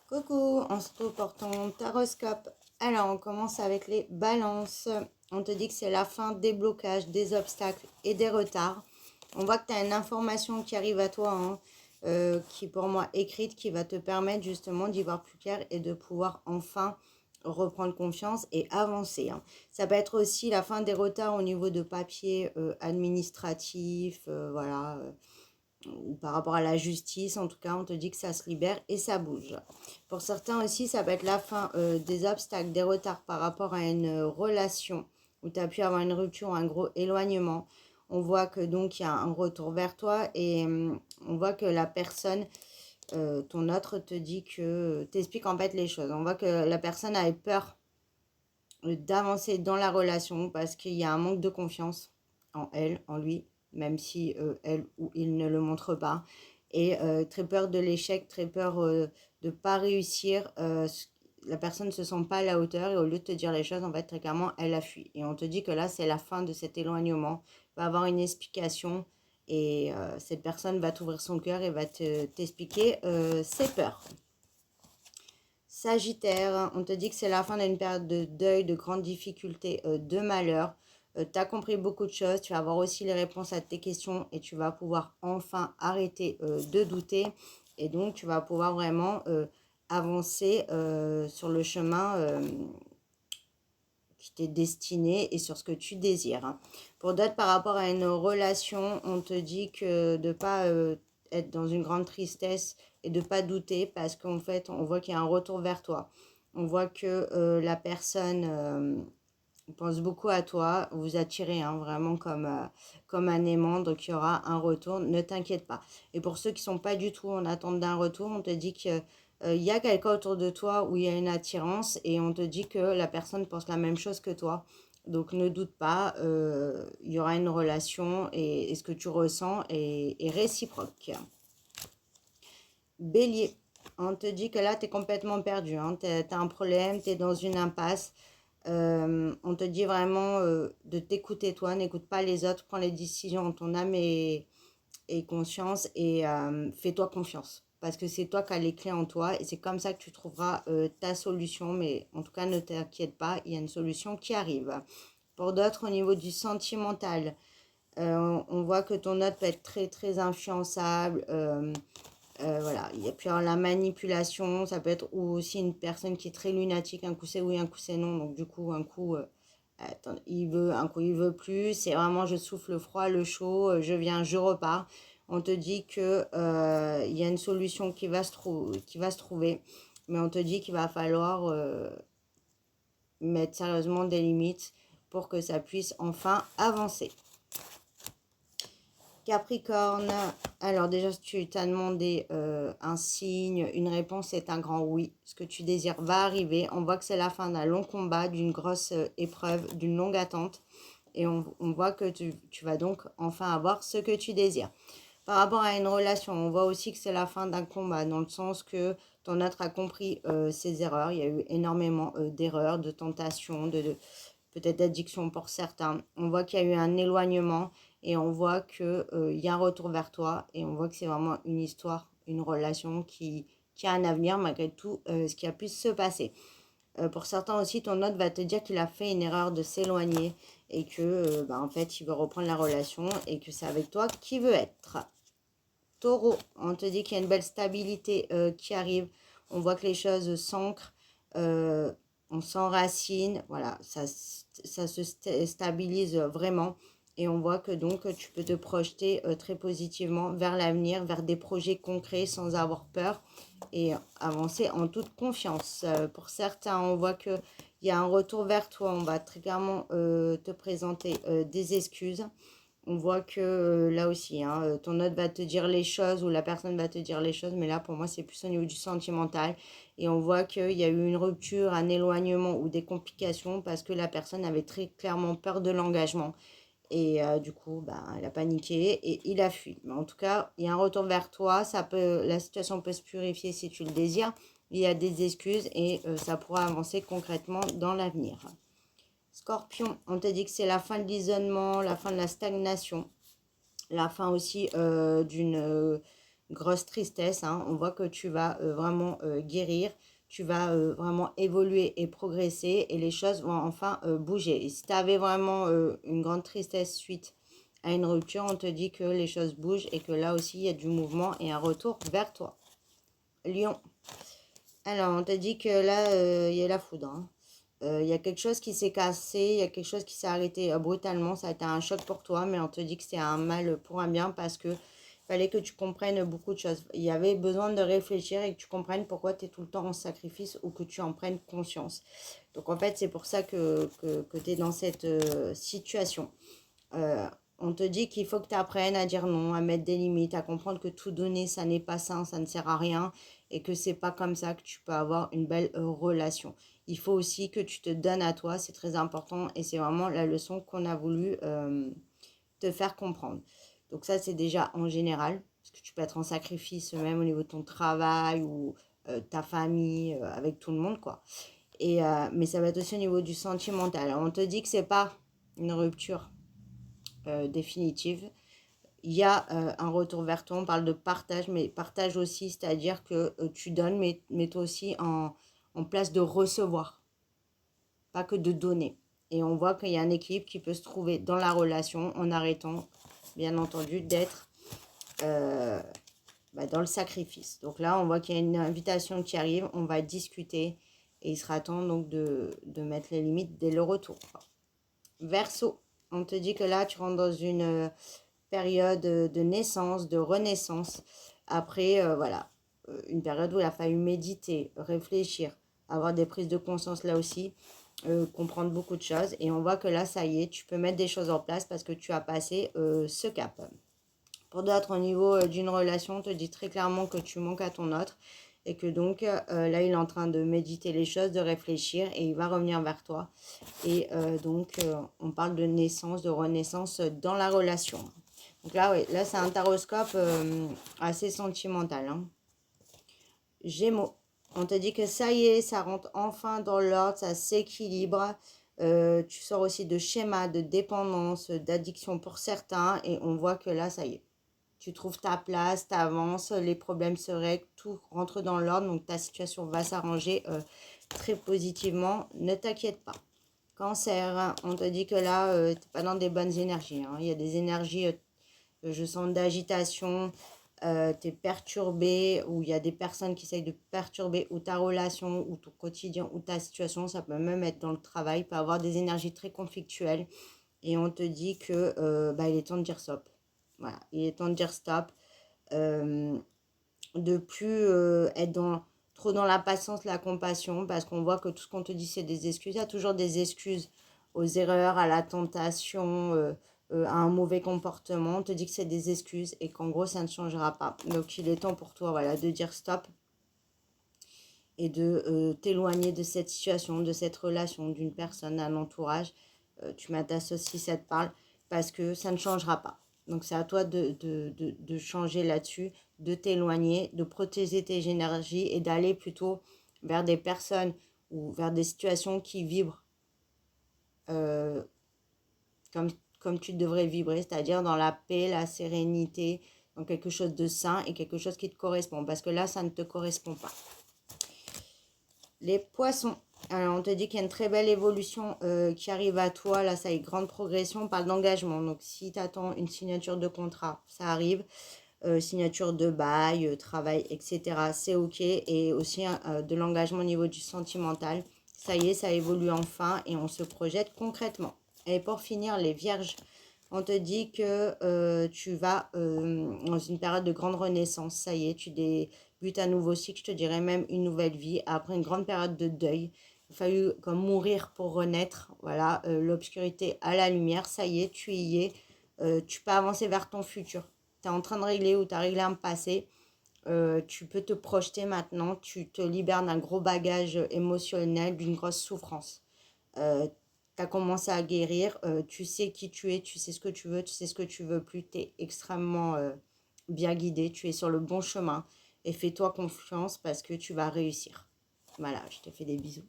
Coucou, on se retrouve pour ton taroscope. Alors, on commence avec les balances. On te dit que c'est la fin des blocages, des obstacles et des retards. On voit que tu as une information qui arrive à toi, qui pour moi écrite, qui va te permettre justement d'y voir plus clair et de pouvoir enfin reprendre confiance et avancer. Ça peut être aussi la fin des retards au niveau de papiers administratifs, voilà. Ou par rapport à la justice, en tout cas, on te dit que ça se libère et ça bouge. Pour certains aussi, ça peut être la fin des obstacles, des retards par rapport à une relation où tu as pu avoir une rupture, un gros éloignement. On voit que donc il y a un retour vers toi et on voit que la personne, ton autre te dit que, t'explique en fait les choses. On voit que la personne avait peur d'avancer dans la relation parce qu'il y a un manque de confiance en elle, en lui, même si elle ou il ne le montre pas. Et très peur de l'échec, très peur de ne pas réussir. La personne ne se sent pas à la hauteur et au lieu de te dire les choses, en fait, très clairement, elle a fui. Et on te dit que là, c'est la fin de cet éloignement. Il va avoir une explication et cette personne va t'ouvrir son cœur et va t'expliquer ses peurs. Sagittaire, on te dit que c'est la fin d'une période de deuil, de grandes difficultés, de malheur. Tu as compris beaucoup de choses, tu vas avoir aussi les réponses à tes questions et tu vas pouvoir enfin arrêter de douter. Et donc, tu vas pouvoir vraiment avancer sur le chemin qui t'est destiné et sur ce que tu désires. Pour d'autres, par rapport à une relation, on te dit que de ne pas être dans une grande tristesse et de ne pas douter parce qu'en fait, on voit qu'il y a un retour vers toi. On voit que la personne pense beaucoup à toi, vous attirez vraiment comme un aimant, donc il y aura un retour, ne t'inquiète pas. Et pour ceux qui ne sont pas du tout en attente d'un retour, on te dit que il y a quelqu'un autour de toi où il y a une attirance et on te dit que la personne pense la même chose que toi. Donc ne doute pas, il y aura une relation et ce que tu ressens est réciproque. Bélier, on te dit que là, tu es complètement perdu, tu as un problème, tu es dans une impasse. On te dit vraiment de t'écouter toi, n'écoute pas les autres, prends les décisions en ton âme et conscience et fais-toi confiance. Parce que c'est toi qui as les clés en toi et c'est comme ça que tu trouveras ta solution. Mais en tout cas, ne t'inquiète pas, il y a une solution qui arrive. Pour d'autres, au niveau du sentimental, on voit que ton autre peut être très très influençable. Voilà, il y a puis la manipulation, ça peut être aussi une personne qui est très lunatique, un coup c'est oui, un coup c'est non, donc du coup un coup attends, il veut, un coup il veut plus, c'est vraiment je souffle le froid, le chaud, je viens, je repars. On te dit que il y a une solution qui va se trouver, mais on te dit qu'il va falloir mettre sérieusement des limites pour que ça puisse enfin avancer. Capricorne, alors déjà tu t'as demandé un signe, une réponse est un grand oui. Ce que tu désires va arriver. On voit que c'est la fin d'un long combat, d'une grosse épreuve, d'une longue attente. Et on voit que tu vas donc enfin avoir ce que tu désires. Par rapport à une relation, on voit aussi que c'est la fin d'un combat, dans le sens que ton autre a compris ses erreurs. Il y a eu énormément d'erreurs, de tentations, peut-être d'addiction pour certains. On voit qu'il y a eu un éloignement et on voit qu'il y a un retour vers toi et on voit que c'est vraiment une histoire, une relation qui a un avenir malgré tout ce qui a pu se passer. Pour certains aussi, ton autre va te dire qu'il a fait une erreur de s'éloigner et que en fait, il veut reprendre la relation et que c'est avec toi qu'il veut être. Taureau, on te dit qu'il y a une belle stabilité qui arrive. On voit que les choses s'ancrent, on s'enracine, voilà, ça se stabilise vraiment. Et on voit que donc tu peux te projeter très positivement vers l'avenir, vers des projets concrets sans avoir peur et avancer en toute confiance. Pour certains, on voit qu'il y a un retour vers toi. On va très clairement te présenter des excuses. On voit que là aussi, ton autre va te dire les choses ou la personne va te dire les choses, mais là pour moi c'est plus au niveau du sentimental. Et on voit qu'il y a eu une rupture, un éloignement ou des complications parce que la personne avait très clairement peur de l'engagement. Et du coup, elle a paniqué et il a fui. Mais en tout cas, il y a un retour vers toi. La situation peut se purifier si tu le désires. Il y a des excuses et ça pourra avancer concrètement dans l'avenir. Scorpion, on te dit que c'est la fin de l'isolement, la fin de la stagnation, la fin aussi grosse tristesse, hein. On voit que tu vas vraiment guérir, tu vas vraiment évoluer et progresser et les choses vont enfin bouger. Et si tu avais vraiment une grande tristesse suite à une rupture, on te dit que les choses bougent et que là aussi, il y a du mouvement et un retour vers toi. Lion. Alors, on te dit que là, il y a la foudre, hein. Il y a quelque chose qui s'est cassé, il y a quelque chose qui s'est arrêté brutalement. Ça a été un choc pour toi, mais on te dit que c'est un mal pour un bien parce que fallait que tu comprennes beaucoup de choses. Il y avait besoin de réfléchir et que tu comprennes pourquoi tu es tout le temps en sacrifice ou que tu en prennes conscience. Donc, en fait, c'est pour ça que tu es dans cette situation. On te dit qu'il faut que tu apprennes à dire non, à mettre des limites, à comprendre que tout donner, ça n'est pas sain, ça ne sert à rien et que c'est pas comme ça que tu peux avoir une belle relation. Il faut aussi que tu te donnes à toi, c'est très important et c'est vraiment la leçon qu'on a voulu te faire comprendre. Donc ça, c'est déjà en général, parce que tu peux être en sacrifice même au niveau de ton travail ou ta famille, avec tout le monde, quoi. Mais ça va être aussi au niveau du sentimental. Alors, on te dit que c'est pas une rupture définitive. Il y a un retour vers toi, on parle de partage, mais partage aussi, c'est-à-dire que tu donnes, mais toi aussi en place de recevoir, pas que de donner. Et on voit qu'il y a un équilibre qui peut se trouver dans la relation en arrêtant, bien entendu, d'être dans le sacrifice. Donc là, on voit qu'il y a une invitation qui arrive, on va discuter et il sera temps donc de mettre les limites dès le retour. Verseau, on te dit que là, tu rentres dans une période de naissance, de renaissance. Après, voilà, une période où il a fallu méditer, réfléchir, avoir des prises de conscience là aussi, comprendre beaucoup de choses. Et on voit que là, ça y est, tu peux mettre des choses en place parce que tu as passé ce cap. Pour d'autres, au niveau d'une relation, on te dit très clairement que tu manques à ton autre et que donc là, il est en train de méditer les choses, de réfléchir et il va revenir vers toi. Et donc, on parle de naissance, de renaissance dans la relation. Donc là, oui, là, c'est un taroscope assez sentimental, hein. Gémeaux, on te dit que ça y est, ça rentre enfin dans l'ordre, ça s'équilibre. Tu sors aussi de schémas de dépendance, d'addiction pour certains et on voit que là, ça y est. Tu trouves ta place, tu avances, les problèmes se règlent, tout rentre dans l'ordre, donc ta situation va s'arranger très positivement. Ne t'inquiète pas. Cancer, on te dit que là, tu n'es pas dans des bonnes énergies, hein. Il y a des énergies, je sens d'agitation, tu es perturbé, ou il y a des personnes qui essayent de perturber ou ta relation, ou ton quotidien, ou ta situation. Ça peut même être dans le travail, peut avoir des énergies très conflictuelles. Et on te dit que il est temps de dire stop. Voilà, il est temps de dire stop. De plus être trop dans la patience, la compassion, parce qu'on voit que tout ce qu'on te dit, c'est des excuses. Il y a toujours des excuses aux erreurs, à la tentation, à un mauvais comportement. On te dit que c'est des excuses et qu'en gros, ça ne changera pas. Donc, il est temps pour toi, voilà, de dire stop et de t'éloigner de cette situation, de cette relation, d'une personne, d'un entourage. Tu m'attestes si ça te parle, parce que ça ne changera pas. Donc, c'est à toi de changer là-dessus, de t'éloigner, de protéger tes énergies et d'aller plutôt vers des personnes ou vers des situations qui vibrent euh, comme tu devrais vibrer, c'est-à-dire dans la paix, la sérénité, dans quelque chose de sain et quelque chose qui te correspond. Parce que là, ça ne te correspond pas. Les poissons. Alors, on te dit qu'il y a une très belle évolution qui arrive à toi. Là, ça y est, grande progression. On parle d'engagement. Donc, si tu attends une signature de contrat, ça arrive. Signature de bail, travail, etc. C'est OK. Et aussi de l'engagement au niveau du sentimental. Ça y est, ça évolue enfin et on se projette concrètement. Et pour finir, les vierges. On te dit que tu vas dans une période de grande renaissance. Ça y est, tu débutes un nouveau cycle, je te dirais même une nouvelle vie. Après une grande période de deuil, il a fallu comme mourir pour renaître. Voilà, l'obscurité à la lumière. Ça y est, tu y es. Tu peux avancer vers ton futur. Tu es en train de régler ou tu as réglé un passé. Tu peux te projeter maintenant. Tu te libères d'un gros bagage émotionnel, d'une grosse souffrance. Tu as commencé à guérir, tu sais qui tu es, tu sais ce que tu veux, tu sais ce que tu veux plus, tu es extrêmement bien guidé, tu es sur le bon chemin et fais-toi confiance parce que tu vas réussir. Voilà, je te fais des bisous.